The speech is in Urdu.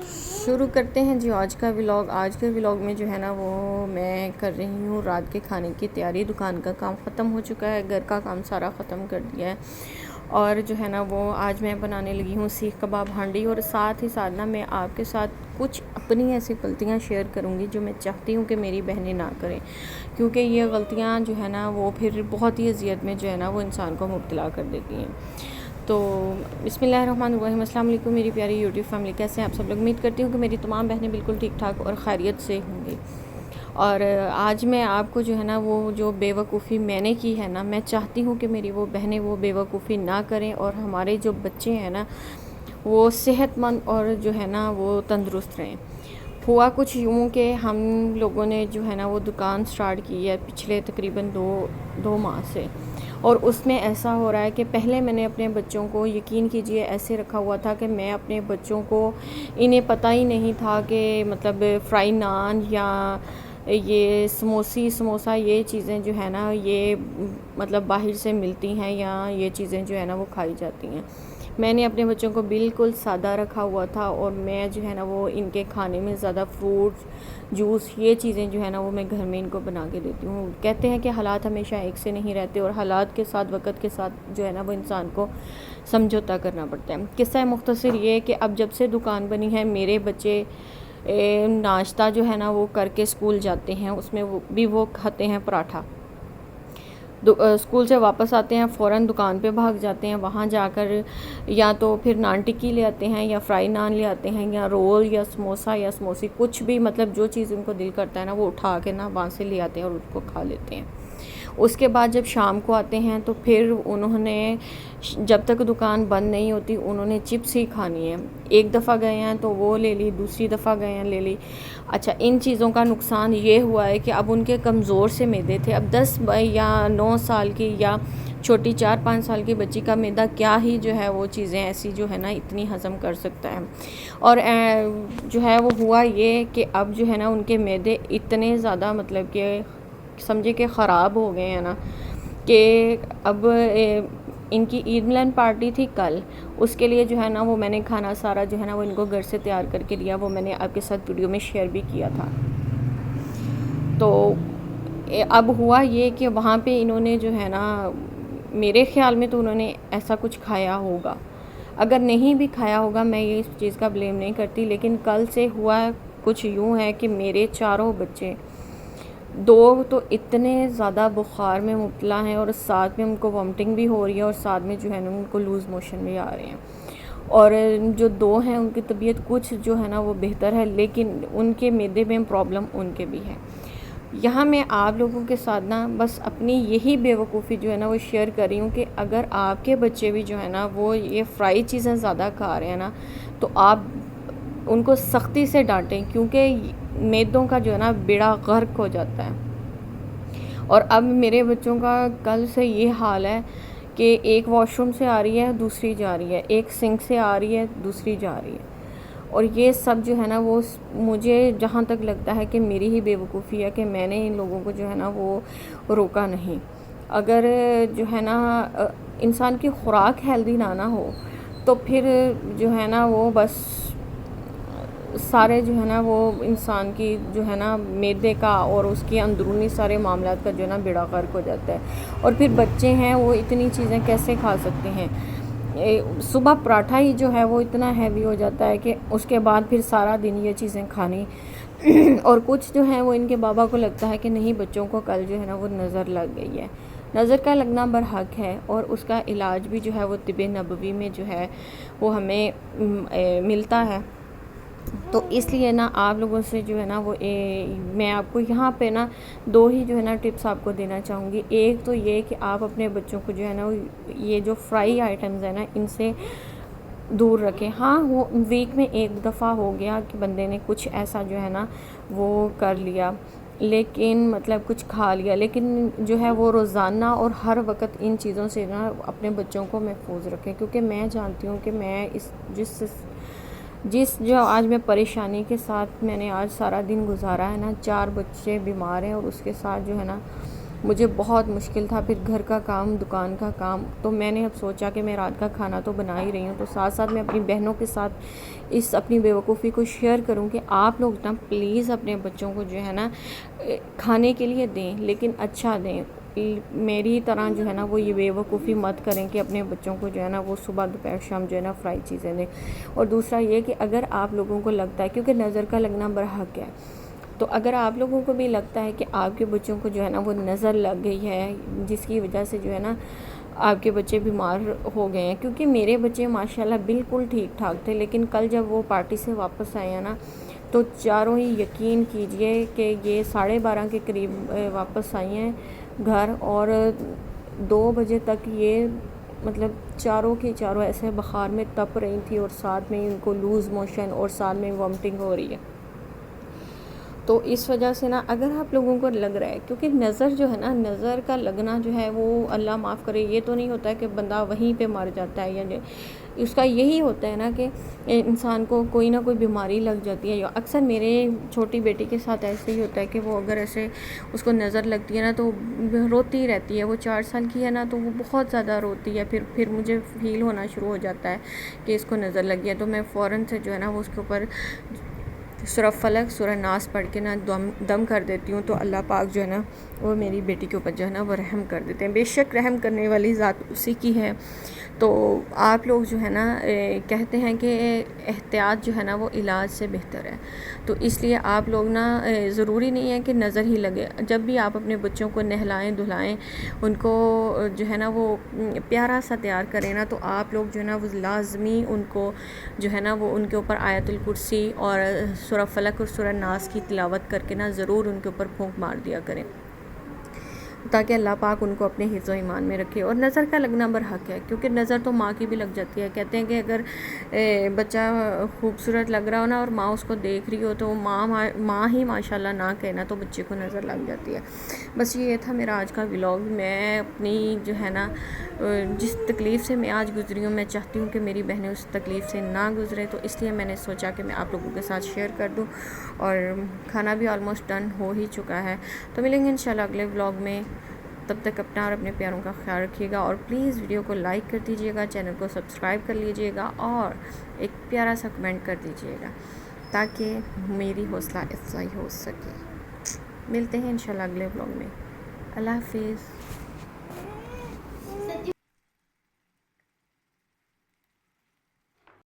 شروع کرتے ہیں جی آج کا ولاگ۔ آج کے ولاگ میں جو ہے نا وہ میں کر رہی ہوں رات کے کھانے کی تیاری۔ دکان کا کام ختم ہو چکا ہے، گھر کا کام سارا ختم کر دیا ہے، اور جو ہے نا وہ آج میں بنانے لگی ہوں سیخ کباب ہانڈی، اور ساتھ ہی ساتھ نا میں آپ کے ساتھ کچھ اپنی ایسی غلطیاں شیئر کروں گی جو میں چاہتی ہوں کہ میری بہنیں نہ کریں، کیونکہ یہ غلطیاں جو ہے نا وہ پھر بہت ہی اذیت میں جو ہے نا وہ انسان کو مبتلا کر دیتی ہیں۔ تو بسم اللہ الرحمن الرحیم، السلام علیکم میری پیاری یوٹیوب فیملی، کیسے ہیں آپ سب لوگ؟ امید کرتی ہوں کہ میری تمام بہنیں بالکل ٹھیک ٹھاک اور خیریت سے ہوں گی۔ اور آج میں آپ کو جو ہے نا وہ جو بے وقوفی میں نے کی ہے نا، میں چاہتی ہوں کہ میری وہ بہنیں وہ بے وقوفی نہ کریں، اور ہمارے جو بچے ہیں نا وہ صحت مند اور جو ہے نا وہ تندرست رہیں۔ ہوا کچھ یوں کہ ہم لوگوں نے جو ہے نا وہ دکان سٹارٹ کی ہے پچھلے تقریباً دو ماہ سے، اور اس میں ایسا ہو رہا ہے کہ پہلے میں نے اپنے بچوں کو یقین کیجئے ایسے رکھا ہوا تھا کہ میں اپنے بچوں کو انہیں پتہ ہی نہیں تھا کہ مطلب فرائی نان یا یہ سموسا یہ چیزیں جو ہے نا یہ مطلب باہر سے ملتی ہیں یا یہ چیزیں جو ہے نا وہ کھائی جاتی ہیں۔ میں نے اپنے بچوں کو بالکل سادہ رکھا ہوا تھا، اور میں جو ہے نا وہ ان کے کھانے میں زیادہ فروٹس جوس یہ چیزیں جو ہے نا وہ میں گھر میں ان کو بنا کے دیتی ہوں۔ کہتے ہیں کہ حالات ہمیشہ ایک سے نہیں رہتے، اور حالات کے ساتھ وقت کے ساتھ جو ہے نا وہ انسان کو سمجھوتا کرنا پڑتا ہے۔ قصہ مختصر یہ کہ اب جب سے دکان بنی ہے میرے بچے ناشتہ جو ہے نا وہ کر کے اسکول جاتے ہیں، اس میں وہ کھاتے ہیں پراٹھا۔ اسکول سے واپس آتے ہیں فوراً دکان پہ بھاگ جاتے ہیں، وہاں جا کر یا تو پھر نان ٹکی لے آتے ہیں یا فرائی نان لے آتے ہیں یا رول یا سموسا یا سموسی، کچھ بھی مطلب جو چیز ان کو دل کرتا ہے نا وہ اٹھا کے نا وہاں سے لے آتے ہیں اور اس کو کھا لیتے ہیں۔ اس کے بعد جب شام کو آتے ہیں تو پھر انہوں نے جب تک دکان بند نہیں ہوتی انہوں نے چپس ہی کھانی ہے۔ ایک دفعہ گئے ہیں تو وہ لے لی، دوسری دفعہ گئے ہیں لے لی۔ اچھا، ان چیزوں کا نقصان یہ ہوا ہے کہ اب ان کے کمزور سے معدے تھے، اب 10 یا 9 سال کی یا چھوٹی 4-5 سال کی بچی کا معدہ کیا ہی جو ہے وہ چیزیں ایسی جو ہے نا اتنی ہضم کر سکتا ہے۔ اور جو ہے وہ ہوا یہ کہ اب جو ہے نا ان کے معدے اتنے زیادہ مطلب کہ سمجھے کہ خراب ہو گئے ہیں نا کہ اب ان کی عید ملن پارٹی تھی کل، اس کے لیے جو ہے نا وہ میں نے کھانا سارا جو ہے نا وہ ان کو گھر سے تیار کر کے دیا، وہ میں نے آپ کے ساتھ ویڈیو میں شیئر بھی کیا تھا۔ تو اب ہوا یہ کہ وہاں پہ انہوں نے جو ہے نا میرے خیال میں تو انہوں نے ایسا کچھ کھایا ہوگا، اگر نہیں بھی کھایا ہوگا میں یہ اس چیز کا بلیم نہیں کرتی، لیکن کل سے ہوا کچھ یوں ہے کہ میرے چاروں بچے 2 تو اتنے زیادہ بخار میں مبتلا ہیں، اور ساتھ میں ان کو وامٹنگ بھی ہو رہی ہے، اور ساتھ میں جو ہے نا ان کو لوز موشن بھی آ رہے ہیں، اور جو 2 ہیں ان کی طبیعت کچھ جو ہے نا وہ بہتر ہے، لیکن ان کے معدے میں پرابلم ان کے بھی ہے۔ یہاں میں آپ لوگوں کے ساتھ نا بس اپنی یہی بے وقوفی جو ہے نا وہ شیئر کر رہی ہوں کہ اگر آپ کے بچے بھی جو ہے نا وہ یہ فرائی چیزیں زیادہ کھا رہے ہیں نا تو آپ ان کو سختی سے ڈانٹیں، کیونکہ معدوں کا جو ہے نا بیڑا غرق ہو جاتا ہے۔ اور اب میرے بچوں کا کل سے یہ حال ہے کہ ایک واش روم سے آ رہی ہے دوسری جا رہی ہے، ایک سنک سے آ رہی ہے دوسری جا رہی ہے، اور یہ سب جو ہے نا وہ مجھے جہاں تک لگتا ہے کہ میری ہی بے وقوفی ہے کہ میں نے ان لوگوں کو جو ہے نا وہ روکا نہیں۔ اگر جو ہے نا انسان کی خوراک ہیلدی نہ ہو تو پھر جو ہے نا وہ بس سارے جو ہے نا وہ انسان کی جو ہے نا معدے کا اور اس کی اندرونی سارے معاملات کا جو ہے نا بیڑا غرق ہو جاتا ہے، اور پھر بچے ہیں وہ اتنی چیزیں کیسے کھا سکتے ہیں؟ صبح پراٹھا ہی جو ہے وہ اتنا ہیوی ہو جاتا ہے کہ اس کے بعد پھر سارا دن یہ چیزیں کھانی اور کچھ جو ہے وہ ان کے بابا کو لگتا ہے کہ نہیں بچوں کو کل جو ہے نا وہ نظر لگ گئی ہے۔ نظر کا لگنا برحق ہے، اور اس کا علاج بھی جو ہے وہ طب نبوی میں جو ہے وہ ہمیں ملتا ہے۔ تو اس لیے نا آپ لوگوں سے جو ہے نا وہ میں آپ کو یہاں پہ نا 2 ہی جو ہے نا ٹپس آپ کو دینا چاہوں گی۔ ایک تو یہ کہ آپ اپنے بچوں کو جو ہے نا یہ جو فرائی آئٹمز ہیں نا ان سے دور رکھیں۔ ہاں وہ ویک میں ایک دفعہ ہو گیا کہ بندے نے کچھ ایسا جو ہے نا وہ کر لیا، لیکن مطلب کچھ کھا لیا، لیکن جو ہے وہ روزانہ اور ہر وقت ان چیزوں سے نا اپنے بچوں کو محفوظ رکھیں، کیونکہ میں جانتی ہوں کہ میں جس جو آج میں پریشانی کے ساتھ میں نے آج سارا دن گزارا ہے نا، 4 بچے بیمار ہیں، اور اس کے ساتھ جو ہے نا مجھے بہت مشکل تھا، پھر گھر کا کام، دکان کا کام، تو میں نے اب سوچا کہ میں رات کا کھانا تو بنا ہی رہی ہوں، تو ساتھ ساتھ میں اپنی بہنوں کے ساتھ اس اپنی بیوقوفی کو شیئر کروں کہ آپ لوگ نا پلیز اپنے بچوں کو جو ہے نا کھانے کے لیے دیں، لیکن اچھا دیں. میری طرح جو ہے نا وہ یہ بیوقوفی مت کریں کہ اپنے بچوں کو جو ہے نا وہ صبح دوپہر شام جو ہے نا فرائی چیزیں دیں. اور دوسرا یہ کہ اگر آپ لوگوں کو لگتا ہے، کیونکہ نظر کا لگنا برحق ہے، تو اگر آپ لوگوں کو بھی لگتا ہے کہ آپ کے بچوں کو جو ہے نا وہ نظر لگ گئی ہے، جس کی وجہ سے جو ہے نا آپ کے بچے بیمار ہو گئے ہیں، کیونکہ میرے بچے ماشاءاللہ بالکل ٹھیک ٹھاک تھے، لیکن کل جب وہ پارٹی سے واپس آئے ہیں نا تو چاروں ہی یقین کیجئے کہ یہ 12:30 کے قریب واپس آئی ہیں گھر، اور 2 بجے تک یہ مطلب چاروں کی چاروں ایسے بخار میں تپ رہی تھی، اور ساتھ میں ان کو لوز موشن اور ساتھ میں وامٹنگ ہو رہی ہے. تو اس وجہ سے نا اگر آپ لوگوں کو لگ رہا ہے، کیونکہ نظر جو ہے نا، نظر کا لگنا جو ہے وہ اللہ معاف کرے، یہ تو نہیں ہوتا ہے کہ بندہ وہیں پہ مر جاتا ہے، یا اس کا یہی ہوتا ہے نا کہ انسان کو کوئی نہ کوئی بیماری لگ جاتی ہے. اکثر میرے چھوٹی بیٹی کے ساتھ ایسے ہی ہوتا ہے کہ وہ اگر ایسے اس کو نظر لگتی ہے نا تو روتی رہتی ہے. وہ 4 سال کی ہے نا تو وہ بہت زیادہ روتی ہے، پھر مجھے فیل ہونا شروع ہو جاتا ہے کہ اس کو نظر لگی ہے، تو میں فوراً سے جو ہے نا وہ اس کے اوپر سورہ فلق، سورہ ناس پڑھ کے نا دم کر دیتی ہوں، تو اللہ پاک جو ہے نا وہ میری بیٹی کے اوپر جو ہے نا وہ رحم کر دیتے ہیں. بے شک رحم کرنے والی ذات اسی کی ہے. تو آپ لوگ جو ہے نا کہتے ہیں کہ احتیاط جو ہے نا وہ علاج سے بہتر ہے، تو اس لیے آپ لوگ نا ضروری نہیں ہے کہ نظر ہی لگے. جب بھی آپ اپنے بچوں کو نہلائیں دھلائیں، ان کو جو ہے نا وہ پیارا سا تیار کریں نا، تو آپ لوگ جو ہے نا وہ لازمی ان کو جو ہے نا وہ ان کے اوپر آیت الکرسی اور سورہ فلق اور سورہ ناس کی تلاوت کر کے نا ضرور ان کے اوپر پھونک مار دیا کریں، تاکہ اللہ پاک ان کو اپنے حفظ و ایمان میں رکھے. اور نظر کا لگنا برحق ہے، کیونکہ نظر تو ماں کی بھی لگ جاتی ہے. کہتے ہیں کہ اگر بچہ خوبصورت لگ رہا ہو نا اور ماں اس کو دیکھ رہی ہو تو ماں ہی ماشاءاللہ نہ کہنا تو بچے کو نظر لگ جاتی ہے. بس یہ تھا میرا آج کا ولاگ. میں اپنی جو ہے نا جس تکلیف سے میں آج گزری ہوں، میں چاہتی ہوں کہ میری بہنیں اس تکلیف سے نہ گزرے، تو اس لیے میں نے سوچا کہ میں آپ لوگوں کے ساتھ شیئر کر دوں. اور کھانا بھی آلموسٹ ڈن ہو ہی چکا ہے، تو ملیں گے انشاءاللہ اگلے ولاگ میں. تب تک اپنا اور اپنے پیاروں کا خیال رکھیے گا، اور پلیز ویڈیو کو لائک کر دیجیے گا، چینل کو سبسکرائب کر لیجیے گا، اور ایک پیارا سا کمنٹ کر دیجیے گا تاکہ میری حوصلہ افزائی ہو سکے. ملتے ہیں انشاءاللہ اگلے ولاگ میں. اللہ حافظ.